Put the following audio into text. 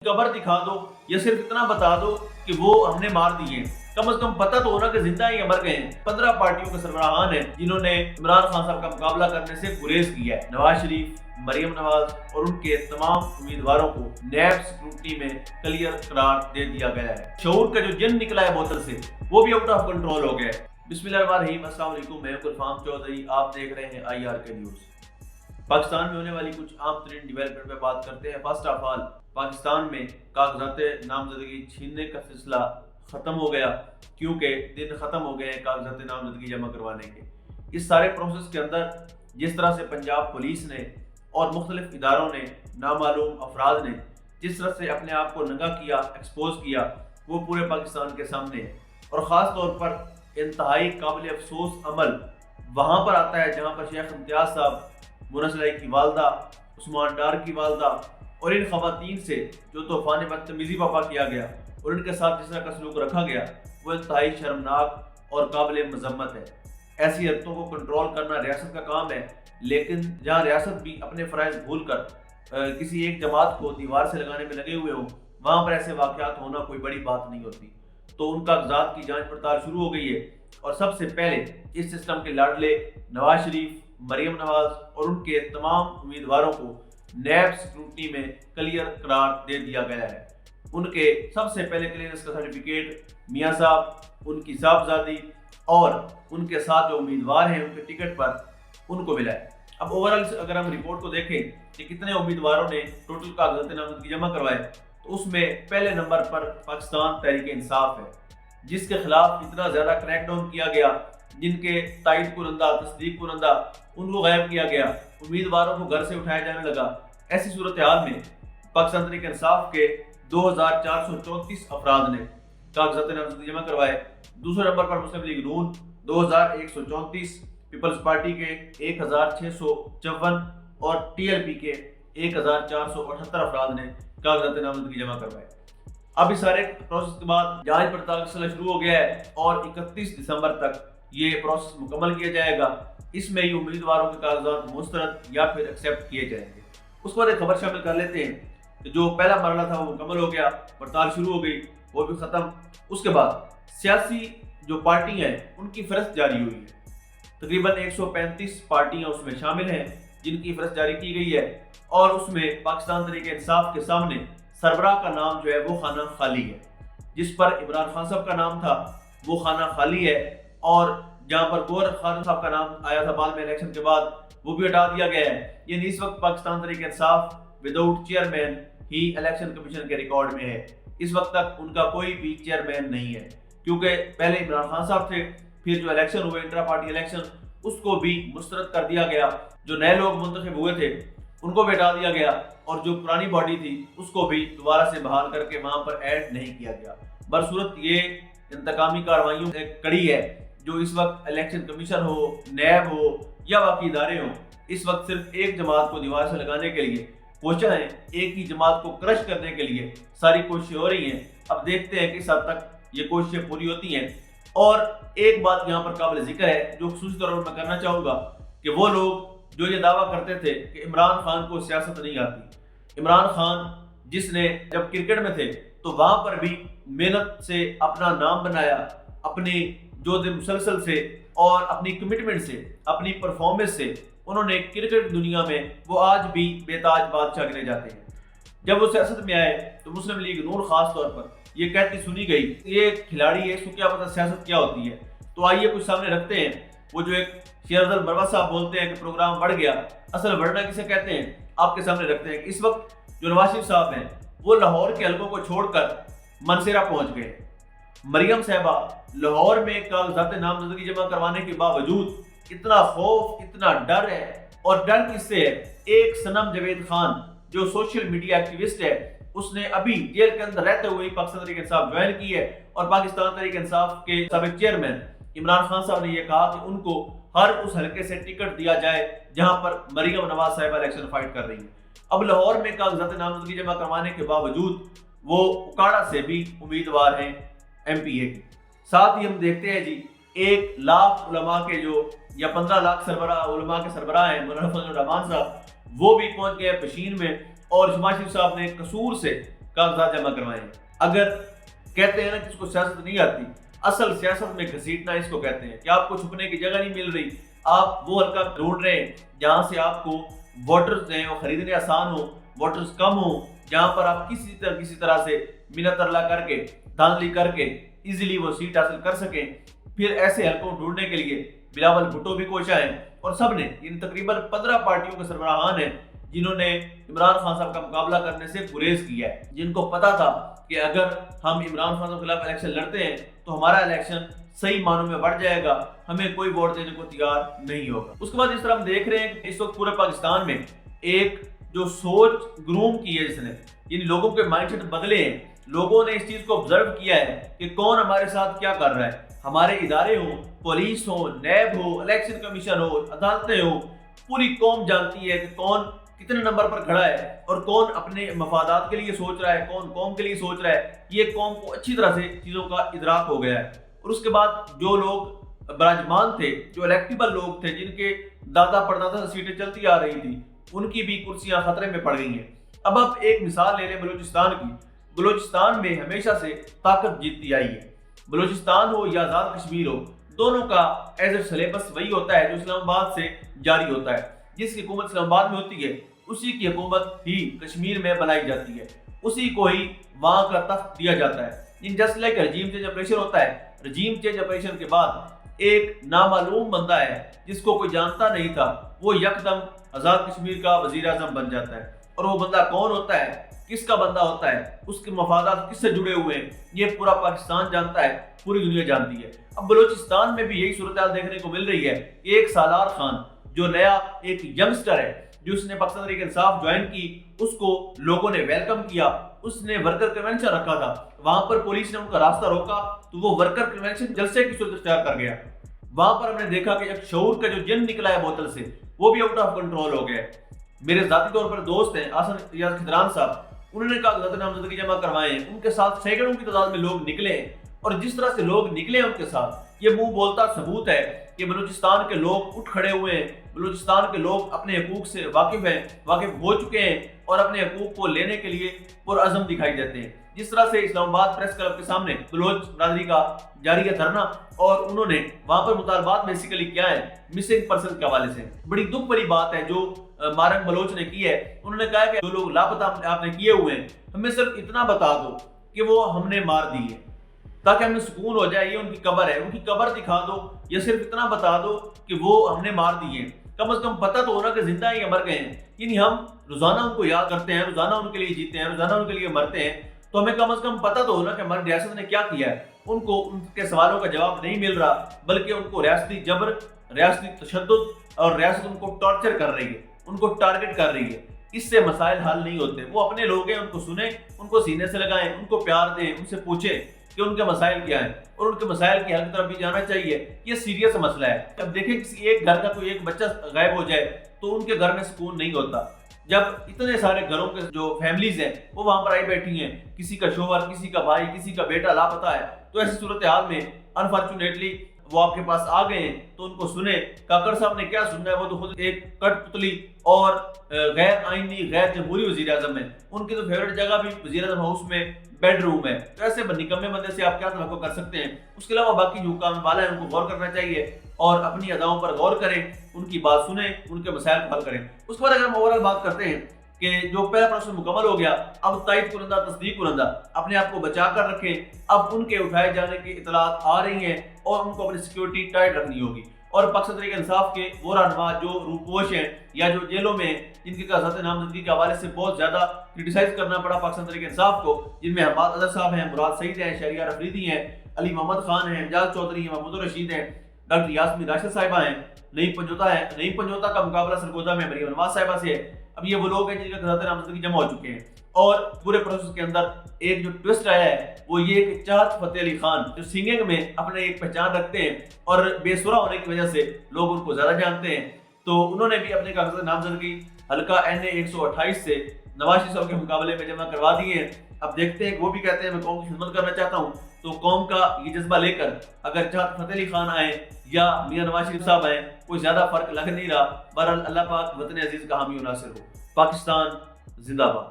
قبر دکھا دو یا صرف اتنا بتا دو کہ وہ ہم نے مار دیے، کم از کم پتہ تو ہونا کہ زندہ ہی مر گئے ہیں۔ 15 پارٹیوں کے سربراہان ہیں جنہوں نے عمران خان صاحب کا مقابلہ کرنے سے گریز کیا ہے۔ نواز شریف، مریم نواز اور ان کے تمام امیدواروں کو نیب سیکورٹی میں کلیئر قرار دے دیا گیا ہے۔ شعور کا جو جن نکلا ہے بوتل سے وہ بھی آؤٹ آف کنٹرول ہو گیا ہے۔ بسم اللہ الرحمن الرحیم، السلام علیکم، میں گلفام چودھری، آپ دیکھ رہے ہیں IRK نیوز۔ پاکستان میں ہونے والی کچھ عام ترین ڈیولپمنٹ پہ بات کرتے ہیں۔ فرسٹ آف آل، پاکستان میں کاغذات نامزدگی چھیننے کا سلسلہ ختم ہو گیا، کیونکہ دن ختم ہو گئے ہیں کاغذات نامزدگی جمع کروانے کے۔ اس سارے پروسیس کے اندر جس طرح سے پنجاب پولیس نے اور مختلف اداروں نے، نامعلوم افراد نے جس طرح سے اپنے آپ کو ننگا کیا، ایکسپوز کیا، وہ پورے پاکستان کے سامنے ہے۔ اور خاص طور پر انتہائی قابل افسوس عمل وہاں پر آتا ہے جہاں پر شیخ امتیاز صاحب، مونس لائی کی والدہ، عثمان ڈار کی والدہ اور ان خواتین سے جو طوفان بدتمیزی برپا کیا گیا اور ان کے ساتھ جس طرح کا سلوک رکھا گیا، وہ انتہائی شرمناک اور قابل مذمت ہے۔ ایسی حرکتوں کو کنٹرول کرنا ریاست کا کام ہے، لیکن جہاں ریاست بھی اپنے فرائض بھول کر کسی ایک جماعت کو دیوار سے لگانے میں لگے ہوئے ہوں، وہاں پر ایسے واقعات ہونا کوئی بڑی بات نہیں ہوتی۔ تو ان کاغذات کی جانچ پڑتال شروع ہو گئی ہے، اور سب سے پہلے اس سسٹم کے لاڈلے نواز شریف، مریم نواز اور ان کے تمام امیدواروں کو نیب سیکورٹی میں کلیئر قرار دے دیا گیا ہے۔ ان کے سب سے پہلے کلیئرنس کا سرٹیفکیٹ میاں صاحب، ان کی صاحبزادی اور ان کے ساتھ جو امیدوار ہیں ان کے ٹکٹ پر ان کو ملا ہے۔ اب اوورال اگر ہم رپورٹ کو دیکھیں کہ کتنے امیدواروں نے ٹوٹل کاغذات نامزدگی جمع کروائے، تو اس میں پہلے نمبر پر پاکستان تحریک انصاف ہے، جس کے خلاف اتنا زیادہ کریک ڈاؤن کیا گیا، جن کے تائید کنندہ، تصدیق کنندہ، ان کو غائب کیا گیا، امیدواروں کو گھر سے اٹھایا جانے لگا۔ ایسی صورتحال میں پاکستان تحریک انصاف کے 2434 افراد نے کاغذات نامزدگی جمع کروائے۔ دوسرے نمبر پر مسلم لیگ نون 2134، پیپلز پارٹی کے 1654 اور TLP کے 1478 افراد نے کاغذات نامزدگی جمع کروائے۔ اب اس سارے پروسیس کے بعد جانچ پڑتال کا سلسلہ شروع ہو گیا ہے اور 31 دسمبر تک یہ پروسیس مکمل کیا جائے گا۔ اس میں یہ امیدواروں کے کاغذات مسترد یا پھر ایکسیپٹ کیے جائیں گے۔ اس پر ایک خبر شامل کر لیتے ہیں کہ جو پہلا مرحلہ تھا وہ مکمل ہو گیا، پڑتال شروع ہو گئی، وہ بھی ختم۔ اس کے بعد سیاسی جو پارٹیاں ہیں ان کی فہرست جاری ہوئی ہے۔ تقریباً 135 پارٹیاں اس میں شامل ہیں جن کی فہرست جاری کی گئی ہے، اور اس میں پاکستان تحریک انصاف کے سامنے سربراہ کا نام جو ہے وہ خانہ خالی ہے۔ جس پر عمران خان صاحب کا نام تھا وہ خانہ خالی ہے، اور جہاں پر گور خان صاحب کا نام آیا تھا بعد میں الیکشن کے بعد، وہ بھی ہٹا دیا گیا ہے۔ یعنی اس وقت پاکستان تحریک انصاف وداؤٹ چیئرمین ہی الیکشن کمیشن کے ریکارڈ میں ہے۔ اس وقت تک ان کا کوئی بھی چیئرمین نہیں ہے، کیونکہ پہلے عمران خان صاحب تھے، پھر جو الیکشن ہوئے انٹرا پارٹی الیکشن، اس کو بھی مسترد کر دیا گیا۔ جو نئے لوگ منتخب ہوئے تھے ان کو بھی ہٹا دیا گیا، اور جو پرانی باڈی تھی اس کو بھی دوبارہ سے بحال کر کے وہاں پر ایڈ نہیں کیا گیا۔ برصورت یہ انتقامی کارروائیوں کی ایک کڑی ہے جو اس وقت الیکشن کمیشن ہو، نیب ہو یا باقی ادارے ہوں، اس وقت صرف ایک جماعت کو دیوار سے لگانے کے لیے کوشاں ہیں، ایک ہی جماعت کو کرش کرنے کے لیے ساری کوششیں ہو رہی ہیں۔ اب دیکھتے ہیں کس حد تک یہ کوششیں پوری ہوتی ہیں۔ اور ایک بات یہاں پر قابل ذکر ہے جو خصوصی طور پر میں کرنا چاہوں گا کہ وہ لوگ جو یہ دعویٰ کرتے تھے کہ عمران خان کو سیاست نہیں آتی، عمران خان جس نے جب کرکٹ میں تھے تو وہاں پر بھی محنت سے اپنا نام بنایا، اپنی جود مسلسل سے اور اپنی کمٹمنٹ سے، اپنی پرفارمنس سے انہوں نے کرکٹ دنیا میں وہ آج بھی بے تاج بادشاہ گنے جاتے ہیں۔ جب وہ سیاست میں آئے تو مسلم لیگ نون خاص طور پر یہ کہتی سنی گئی یہ کھلاڑی ہے، اس کو کیا پتا سیاست کیا ہوتی ہے۔ تو آئیے کچھ سامنے رکھتے ہیں۔ وہ جو ایک شیر افضل مروت صاحب بولتے ہیں کہ پروگرام بڑھ گیا، اصل بڑھنا کسے کہتے ہیں آپ کے سامنے رکھتے ہیں کہ اس وقت جو نواز شریف صاحب ہیں وہ لاہور کے حلقوں کو چھوڑ کر منصیرہ پہنچ گئے۔ مریم صاحبہ لاہور میں کاغذات نامزدگی جمع کروانے کے باوجود اتنا خوف، اتنا ڈر ہے، اور ڈر کس سے ہے؟ ایک صنم جاوید خان جو سوشل میڈیا ایکٹیوسٹ ہے، اس نے ابھی جیل کے اندر رہتے ہوئے پاکستان تحریک انصاف جوائن کی ہے، اور پاکستان تحریک انصاف کے سابق چیئرمین عمران خان صاحب نے یہ کہا کہ ان کو ہر اس حلقے سے ٹکٹ دیا جائے جہاں پر مریم نواز صاحبہ الیکشن فائٹ کر رہی ہیں۔ اب لاہور میں کاغذات نامزدگی جمع کروانے کے باوجود وہ اکاڑا سے بھی امیدوار ہیں MPA کی۔ ساتھ ہی ہم دیکھتے ہیں جی 1 لاکھ علماء کے جو یا 15 لاکھ سربراہ علماء کے سربراہ ہیں مولانا فضل الرحمان صاحب، وہ بھی پہنچ گئے پشین میں، اور شماش شریف صاحب نے قصور سے کاغذات جمع کروائیں۔ اگر کہتے ہیں نا کہ اس کو سیاست نہیں آتی، اصل سیاست میں گھسیٹنا اس کو کہتے ہیں کہ آپ کو چھپنے کی جگہ نہیں مل رہی، آپ وہ حلقہ ڈھونڈ رہے ہیں جہاں سے آپ کو ووٹرز ہیں وہ خریدنے آسان ہو، ووٹرز کم ہو، جہاں پر آپ کسی طرح سے منت ترلا کر کے دھاندلی کر کے ایزیلی وہ سیٹ حاصل کر سکیں۔ پھر ایسے حلقوں ڈھونڈنے کے لیے بلاول بھٹو بھی کوشاں ہیں، اور سب نے یعنی تقریباً 15 پارٹیوں کے سربراہان ہیں جنہوں نے عمران خان صاحب کا مقابلہ کرنے سے گریز کیا ہے، جن کو پتا تھا کہ اگر ہم عمران خان صاحب کے خلاف الیکشن لڑتے ہیں تو ہمارا الیکشن صحیح معنوں میں بڑھ جائے گا، ہمیں کوئی ووٹ دینے کو تیار نہیں ہوگا۔ اس کے بعد اس طرح ہم دیکھ رہے ہیں کہ اس وقت پورے پاکستان میں ایک جو سوچ گروم کی ہے جس نے، یعنی لوگوں کے مائنڈ سیٹ بدلے ہیں، لوگوں نے اس چیز کو آبزرو کیا ہے کہ کون ہمارے ساتھ کیا کر رہا ہے۔ ہمارے ادارے ہوں، پولیس ہو، نیب ہو، الیکشن کمیشن ہو، عدالتیں ہوں، پوری قوم جانتی ہے کہ کون کتنے نمبر پر کھڑا ہے اور کون اپنے مفادات کے لیے سوچ رہا ہے، کون قوم کے لیے سوچ رہا ہے۔ یہ قوم کو اچھی طرح سے چیزوں کا ادراک ہو گیا ہے۔ اور اس کے بعد جو لوگ براجمان تھے، جو الیکٹیبل لوگ تھے، جن کے دادا پردادا سے سیٹیں چلتی آ رہی تھی، ان کی بھی کرسیاں خطرے میں پڑ گئی ہیں۔ اب آپ ایک مثال لے لیں بلوچستان کی۔ بلوچستان میں ہمیشہ سے طاقت جیتتی آئی ہے، بلوچستان ہو یا آزاد کشمیر ہو، دونوں کا ایز اے سلیبس وہی ہوتا ہے جو اسلام آباد سے جاری ہوتا ہے۔ جس کی حکومت اسلام آباد میں ہوتی ہے اسی کی حکومت ہی کشمیر میں بنائی جاتی ہے، اسی کو ہی وہاں کا تخت دیا جاتا ہے۔ Just like regime change operation ہوتا ہے، رجیم چینج آپریشن کے بعد ایک نامعلوم بندہ ہے جس کو کوئی جانتا نہیں تھا، وہ یکدم آزاد کشمیر کا وزیر اعظم بن جاتا ہے۔ اور وہ بندہ کون ہوتا ہے، کس کا بندہ ہوتا ہے، اس کے مفادات کس سے جڑے ہوئے ہیں، یہ پورا پاکستان جانتا ہے، پوری دنیا جانتی ہے۔ اب بلوچستان میں بھی یہی صورتحال دیکھنے کو مل رہی ہے۔ ایک سالار خان جو نیا ایک ینگسٹر ہے، جو اس نے پاکستان تحریک انصاف جوائن کی، اس کو لوگوں نے ویلکم کیا، اس نے ورکر کنونشن رکھا تھا، وہاں پر پولیس نے ان کا راستہ روکا تو وہ ورکر کنونشن جلسے کی صورت اختیار کر گیا۔ وہاں پر ہم نے دیکھا کہ ایک شعور کا جو جن نکلا ہے بوتل سے، وہ بھی آؤٹ آف کنٹرول ہو گیا ہے۔ میرے ذاتی طور پر دوست ہیں آسن ریاض کھدران صاحب، انہوں نے کاغذات نامزدگی جمع کروائے ہیں، ان کے ساتھ سینکڑوں کی تعداد میں لوگ نکلے ہیں، اور جس طرح سے لوگ نکلے ہیں ان کے ساتھ، یہ منہ بولتا ثبوت ہے کہ بلوچستان کے لوگ اٹھ کھڑے ہوئے ہیں، بلوچستان کے لوگ اپنے حقوق سے واقف ہو چکے ہیں اور اپنے حقوق کو لینے کے لیے پرعزم دکھائی دیتے ہیں۔ جس طرح سے اسلام آباد پریس کلب کے سامنے بلوچ برادری کا جاری ہے دھرنا، اور انہوں نے وہاں پر مطالبات بیسیکلی کیا ہے، مسنگ پرسن کے حوالے سے بڑی دکھ بھری بات ہے جو مارنگ بلوچ نے کی ہے۔ انہوں نے کہا کہ جو لوگ لاپتہ آپ نے کیے ہوئے ہیں، ہمیں صرف اتنا بتا دو کہ وہ ہم نے مار دی ہے، تاکہ ہمیں سکون ہو جائے، یہ ان کی قبر ہے، ان کی قبر دکھا دو، یا صرف اتنا بتا دو کہ وہ ہم نے مار دی ہیں، کم از کم پتہ تو ہونا کہ زندہ ہیں یا مر گئے ہیں۔ یعنی ہم روزانہ ان کو یاد کرتے ہیں، روزانہ ان کے لیے جیتے ہیں، روزانہ ان کے لیے مرتے ہیں، تو ہمیں کم از کم پتہ تو ہونا کہ ہماری ریاست نے کیا کیا ہے۔ ان کو ان کے سوالوں کا جواب نہیں مل رہا، بلکہ ان کو ریاستی جبر، ریاستی تشدد اور ریاست ان کو ٹارچر کر رہی ہے، ان کو ٹارگٹ کر رہی ہے۔ اس سے مسائل حل نہیں ہوتے۔ وہ اپنے لوگ ہیں، ان کو سنیں، ان کو سینے سے لگائیں، ان کو پیار دیں، ان سے پوچھیں کہ ان کے مسائل کیا ہیں، اور ان کے مسائل کی حل کی طرف بھی جانا چاہیے۔ یہ سیریس مسئلہ ہے۔ اب دیکھیں کسی ایک گھر کا کوئی ایک بچہ غائب ہو جائے تو ان کے گھر میں سکون نہیں ہوتا۔ جب اتنے سارے گھروں کے جو فیملیز ہیں وہ وہاں پر آئی بیٹھی ہیں، کسی کا شوہر، کسی کا بھائی، کسی کا بیٹا لاپتہ ہے، تو ایسی صورتحال میں انفارچونیٹلی وہ آپ کے پاس آ گئے ہیں تو ان کو سنیں۔ کاکڑ صاحب نے کیا سننا ہے، وہ تو خود ایک کٹ پتلی اور غیر آئینی غیر جمہوری وزیر اعظم ہے، ان کی تو فیوریٹ جگہ بھی وزیر اعظم ہاؤس میں بیڈ روم ہے، تو ایسے نکمے بندے سے آپ کیا توقع کر سکتے ہیں۔ اس کے علاوہ باقی جو حکام والا ہے ان کو غور کرنا چاہیے اور اپنی اداؤں پر غور کریں، ان کی بات سنیں، ان کے مسائل کو حل کریں۔ اس کے بعد اگر ہم اوورآل بات کرتے ہیں کہ جو پہلا پروسیس مکمل ہو گیا، اب تائید کنندہ، تصدیق کنندہ اپنے آپ کو بچا کر رکھیں۔ اب ان کے اٹھائے جانے کی اطلاعات آ رہی ہیں اور ان کو اپنی سیکیورٹی ٹائٹ رکھنی ہوگی، اور پاکستان تحریک انصاف کے وہ رہنما جو روپوش ہیں یا جو جیلوں میں ہیں، جن کے کاغذات نامزدگی کے حوالے سے بہت زیادہ کرٹیسائز کرنا پڑا پاکستان تحریک انصاف کو، جن میں حماد اظہر صاحب ہیں، مراد سعید ہیں، شہریار افریدی ہیں، علی محمد خان ہیں، اعجاز چودھری ہیں، محمود الرشید ہیں، ڈاکٹر یاسمین راشد صاحبہ ہیں، نعیم پنجوتا ہے۔ نعیم پنجوتا کا مقابلہ سرگودا میں مریم نواز صاحبہ سے ہے۔ اب یہ وہ لوگ ہیں جن کے کاغذات نامزدگی جمع ہو چکے ہیں، اور پورے پروسیس کے اندر ایک جو ٹوسٹ آیا ہے وہ یہ کہ چاہت فتح علی خان جو سنگنگ میں اپنے ایک پہچان رکھتے ہیں اور بے سرا ہونے کی وجہ سے لوگ ان کو زیادہ جانتے ہیں، تو انہوں نے بھی اپنے کاغذات نامزدگی حلقہ NA 128 سے نواز شریف صاحب کے مقابلے میں جمع کروا دیے ہیں۔ اب دیکھتے ہیں کہ وہ بھی کہتے ہیں میں قوم کی خدمت کرنا چاہتا ہوں، تو قوم کا یہ جذبہ لے کر اگر چاہت فتح علی خان آئے یا میاں نواز شریف صاحب آئے، کوئی زیادہ فرق لگ نہیں رہا۔ بہرحال اللہ پاک وطن عزیز کا حامی و ناصر ہو۔ پاکستان زندہ باد۔